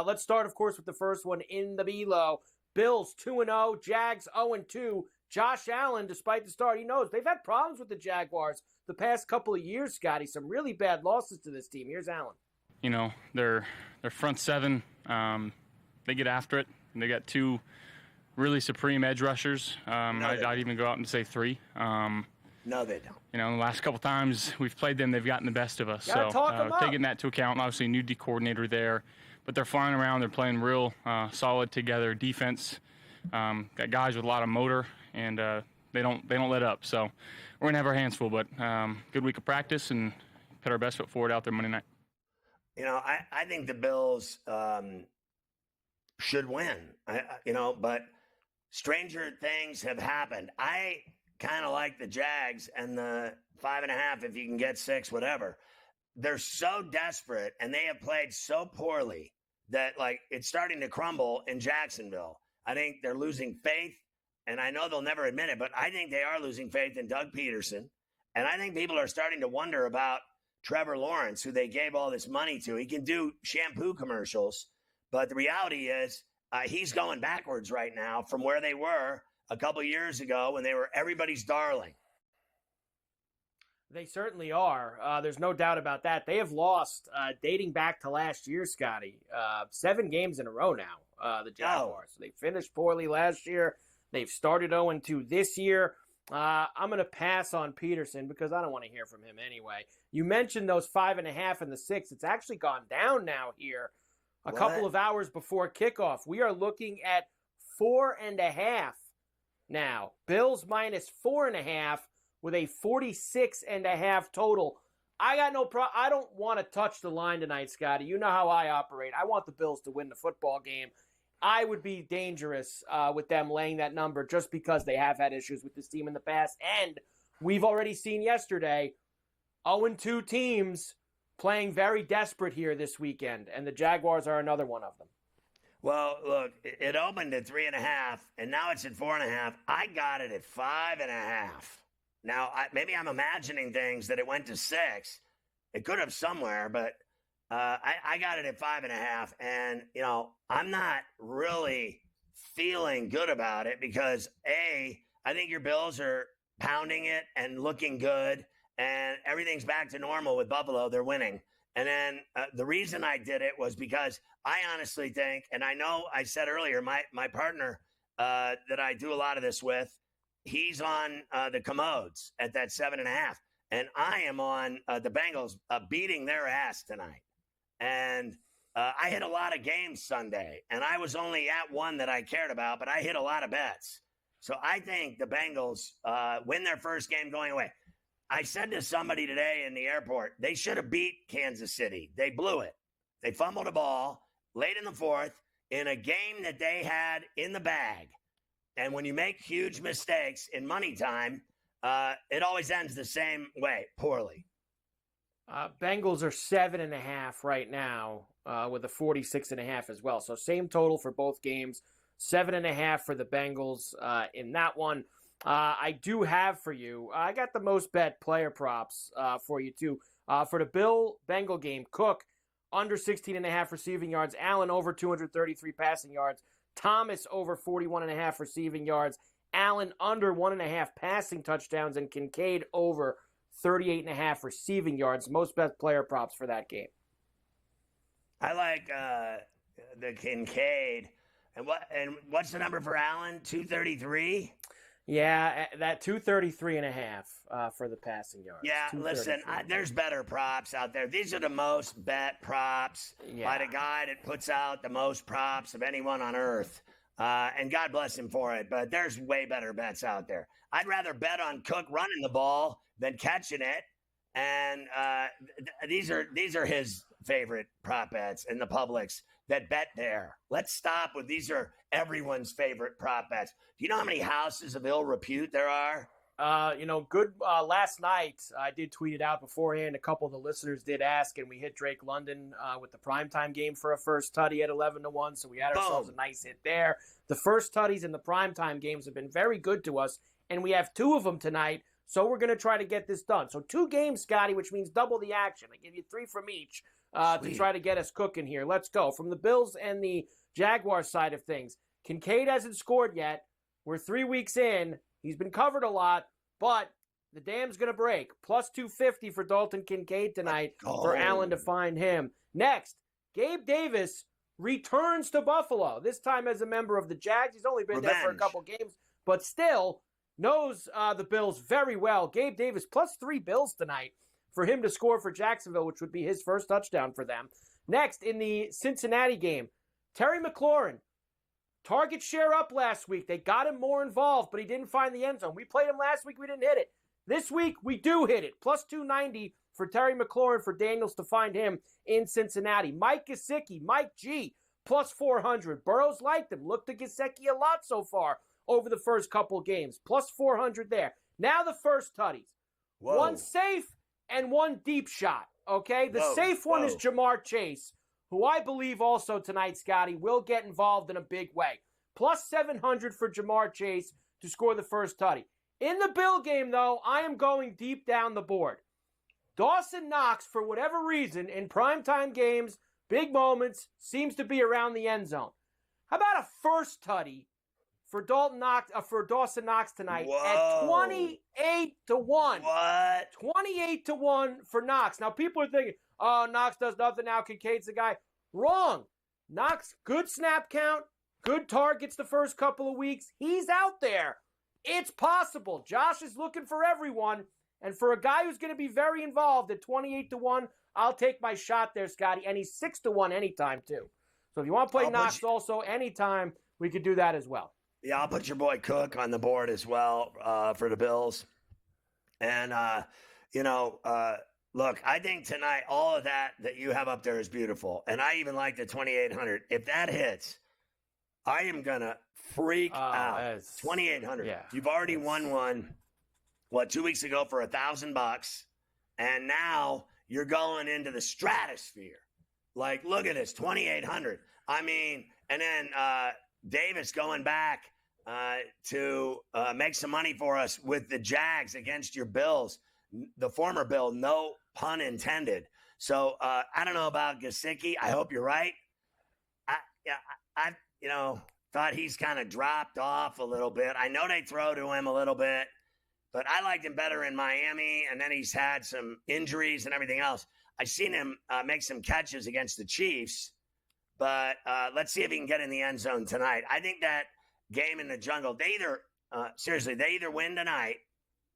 Let's start, of course, with the first one in the Below. Bills 2-0, Jags 0-2. Josh Allen, despite the start, he knows they've had problems with the Jaguars the past couple of years, Scotty. Some really bad losses to this team. Here's Allen. You know, their front seven, they get after it. They got two really supreme edge rushers. I'd even go out and say three. No, they don't. You know, the last couple times we've played them, they've gotten the best of us. Taking that into account, obviously a new D coordinator there, but they're flying around. They're playing real solid together. Defense got guys with a lot of motor, and they don't let up. So we're gonna have our hands full, but good week of practice and put our best foot forward out there Monday night. You know, I think the Bills should win. But stranger things have happened. I kind of like the Jags and the 5.5 if you can get 6, whatever. They're so desperate and they have played so poorly that, like, it's starting to crumble in Jacksonville. I think they're losing faith, and I know they'll never admit it, but I think they are losing faith in Doug Peterson. And I think people are starting to wonder about Trevor Lawrence, who they gave all this money to. He can do shampoo commercials, but the reality is he's going backwards right now from where they were a couple years ago when they were everybody's darling. They certainly are. There's no doubt about that. They have lost, dating back to last year, Scotty, 7 games in a row now, the Jaguars. They finished poorly last year. They've started 0-2 this year. I'm going to pass on Peterson because I don't want to hear from him anyway. You mentioned those 5.5 and the 6. It's actually gone down now here a couple of hours before kickoff. We are looking at 4.5 now. Bills minus 4.5 with a 46.5 total. I got no problem. I don't want to touch the line tonight, Scotty. You know how I operate. I want the Bills to win the football game. I would be dangerous with them laying that number just because they have had issues with this team in the past. And we've already seen yesterday 0-2 teams playing very desperate here this weekend, and the Jaguars are another one of them. Well, look, it opened at 3.5, and now it's at 4.5. I got it at 5.5. Now, maybe I'm imagining things that it went to 6. It could have somewhere, but I got it at 5.5. And, you know, I'm not really feeling good about it because, A, I think your Bills are pounding it and looking good, and everything's back to normal with Buffalo. They're winning. And then the reason I did it was because I honestly think, and I know I said earlier, my partner that I do a lot of this with, he's on the commodes at that 7.5. And I am on the Bengals beating their ass tonight. And I hit a lot of games Sunday, and I was only at one that I cared about, but I hit a lot of bets. So I think the Bengals win their first game going away. I said to somebody today in the airport, they should have beat Kansas City. They blew it. They fumbled a ball late in the fourth in a game that they had in the bag. And when you make huge mistakes in money time, it always ends the same way, poorly. Bengals are 7.5 right now with a 46.5 as well. So same total for both games, 7.5 for the Bengals in that one. I do have for you, I got the most bet player props for you too. For the Bengal game, Cook under 16.5 receiving yards, Allen over 233 passing yards, Thomas over 41.5 receiving yards, Allen under 1.5 passing touchdowns, and Kincaid over 38.5 receiving yards. Most bet player props for that game. I like the Kincaid. And what's the number for Allen? 233? Yeah, that 233.5 for the passing yards. Yeah, listen, there's better props out there. These are the most bet props by the guy that puts out the most props of anyone on earth. And God bless him for it, but there's way better bets out there. I'd rather bet on Cook running the ball than catching it. And these are his favorite prop bets in the public's that bet there. Let's stop with these are everyone's favorite prop bets. Do you know how many houses of ill repute there are? Good. Last night, I did tweet it out beforehand. A couple of the listeners did ask, and we hit Drake London with the primetime game for a first tutty at 11-1, so we had ourselves a nice hit there. The first tutties in the primetime games have been very good to us, and we have 2 of them tonight, so we're going to try to get this done. So 2 games, Scotty, which means double the action. I give you 3 from each. to try to get us cooking here. Let's go. From the Bills and the Jaguars side of things, Kincaid hasn't scored yet. We're 3 weeks in. He's been covered a lot, but the dam's going to break. Plus 250 for Dalton Kincaid tonight for Allen to find him. Next, Gabe Davis returns to Buffalo, this time as a member of the Jags. He's only been there for a couple games, but still knows the Bills very well. Gabe Davis plus 3 Bills tonight for him to score for Jacksonville, which would be his first touchdown for them. Next, in the Cincinnati game, Terry McLaurin. Target share up last week. They got him more involved, but he didn't find the end zone. We played him last week. We didn't hit it. This week, we do hit it. Plus 290 for Terry McLaurin for Daniels to find him in Cincinnati. Mike Gesicki, Mike G, plus 400. Burrows liked him. Looked at Gesicki a lot so far over the first couple games. Plus 400 there. Now the first tutties. Whoa. One safe and one deep shot, okay? The safe one is Jamar Chase, who I believe also tonight, Scotty, will get involved in a big way. Plus 700 for Jamar Chase to score the first tutty. In the Bill game, though, I am going deep down the board. Dawson Knox, for whatever reason, in primetime games, big moments, seems to be around the end zone. How about a first tutty for Dawson Knox tonight at 28 to 1? What? 28 to 1 for Knox. Now, people are thinking, oh, Knox does nothing now. Kincaid's the guy. Wrong. Knox, good snap count, good targets the first couple of weeks. He's out there. It's possible. Josh is looking for everyone. And for a guy who's going to be very involved at 28 to 1, I'll take my shot there, Scotty. And he's 6 to 1 anytime, too. So if you want to play Knox also anytime, we could do that as well. Yeah, I'll put your boy Cook on the board as well for the Bills. And, look, I think tonight all of that you have up there is beautiful. And I even like the 2,800. If that hits, I am going to freak out. 2,800. Yeah, you've already won one, 2 weeks ago for $1,000. And now you're going into the stratosphere. Like, look at this, 2,800. I mean, and then Davis going back to make some money for us with the Jags against your Bills, the former Bill, no pun intended. So I don't know about Gesicki. I hope you're right. I thought he's kind of dropped off a little bit. I know they throw to him a little bit, but I liked him better in Miami, and then he's had some injuries and everything else. I've seen him make some catches against the Chiefs, but let's see if he can get in the end zone tonight. I think that game in the jungle, they either win tonight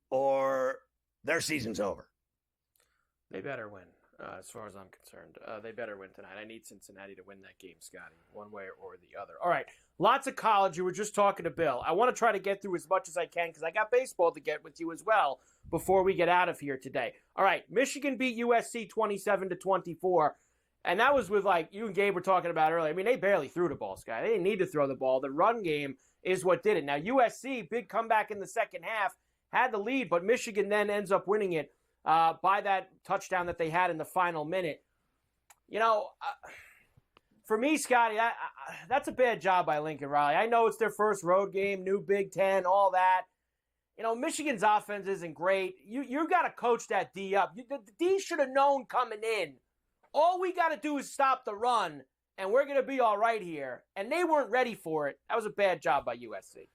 or their season's over. They better win, as far as I'm concerned. They better win tonight. I need Cincinnati to win that game, Scotty, one way or the other. All right, lots of college. You were just talking to Bill. I want to try to get through as much as I can because I got baseball to get with you as well before we get out of here today. All right, Michigan beat USC 27-24. And that was with, like, you and Gabe were talking about earlier. I mean, they barely threw the ball, Scott. They didn't need to throw the ball. The run game is what did it. Now, USC, big comeback in the second half, had the lead, but Michigan then ends up winning it by that touchdown that they had in the final minute. For me, Scotty, that's a bad job by Lincoln Riley. I know it's their first road game, new Big Ten, all that. Michigan's offense isn't great. You got to coach that D up. The D should have known coming in. All we got to do is stop the run, and we're going to be all right here. And they weren't ready for it. That was a bad job by USC.